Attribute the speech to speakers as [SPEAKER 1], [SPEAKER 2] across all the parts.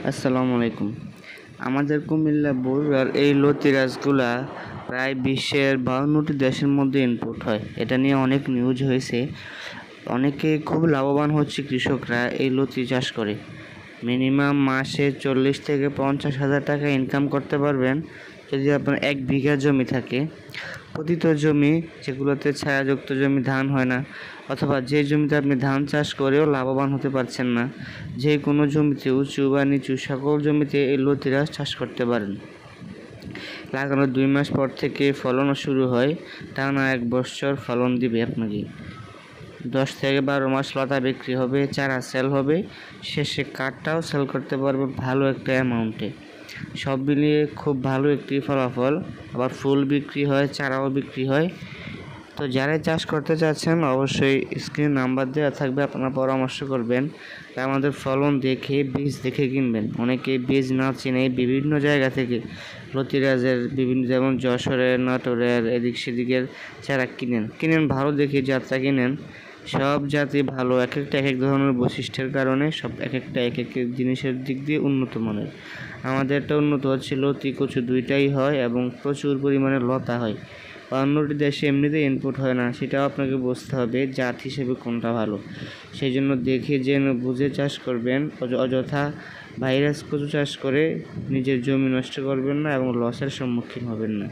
[SPEAKER 1] আসসালামু আলাইকুম। আমাদের কুমিল্লা বগুড়ার এই লতি গাছগুলা প্রায় বিশ্বের 52টি দেশের মধ্যে ইনপুট হয়। এটা নিয়ে অনেক নিউজ হয়েছে। অনেকে খুব লাভবান হচ্ছে কৃষকরা এই লতি চাষ করে। মিনিমাম মাসে 40 থেকে 50,000 টাকা ইনকাম করতে পারবেন যদি আপনার 1 বিঘা জমি থাকে। পতিত জমি যেগুলোতে ছায়াযুক্ত জমি, ধান হয় না, অথবা যে জমিতে আপনি ধান চাষ করেও লাভবান হতে পারছেন না, যে কোনো জমিতে উঁচু বা নিচু সকল জমিতে এই লতিরা চাষ করতে পারেন। লাগানোর 2 মাস পর থেকে ফলনও শুরু হয়। টানা 1 বছর ফলন দিবে আপনাকে। 10 থেকে 12 মাস লতা বিক্রি হবে, চারা সেল হবে, শেষে কাঠটাও সেল করতে পারবে ভালো একটা অ্যামাউন্টে। সব মিলিয়ে খুব ভালো একটি ফলাফল। আবার ফুল বিক্রি হয়, চারাও বিক্রি হয়। তো যারাই চাষ করতে চাচ্ছেন অবশ্যই স্ক্রিনে নাম্বার দেওয়া থাকবে, আপনারা পরামর্শ করবেন। আমাদের ফলন দেখে, বীজ দেখে কিনবেন। অনেকে বীজ না চিনে বিভিন্ন জায়গা থেকে লতিরাজের বিভিন্ন, যেমন যশোরের, নাটোরের, এদিক সেদিকের চারা কিনেন ভালো দেখে জাতটা কিনেন। সব জাতি ভালো, এক একটা এক এক ধরনের বৈশিষ্ট্যের কারণে সব এক একটা এক এক জিনিসের দিক দিয়ে উন্নত মানের। আমাদেরটা উন্নত হচ্ছে লতি কচু দুইটাই হয় এবং প্রচুর পরিমাণে লতা হয়। অন্যটি দেশে এমনিতেই ইনপুট হয় না, সেটাও আপনাকে বুঝতে হবে জাত হিসেবে কোনটা ভালো। সেই জন্য দেখে জেনে বুঝে চাষ করবেন। অযথা ভাইরাস কচু চাষ করে নিজের জমি নষ্ট করবেন না এবং লসের সম্মুখীন হবেন না।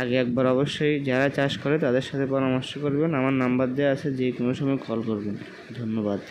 [SPEAKER 1] আগে একবার অবশ্যই যারা চাষ করে তাদের সাথে পরামর্শ করবেন। আমার নাম্বার দেওয়া আছে, যে কোনো সময় কল করবেন। ধন্যবাদ।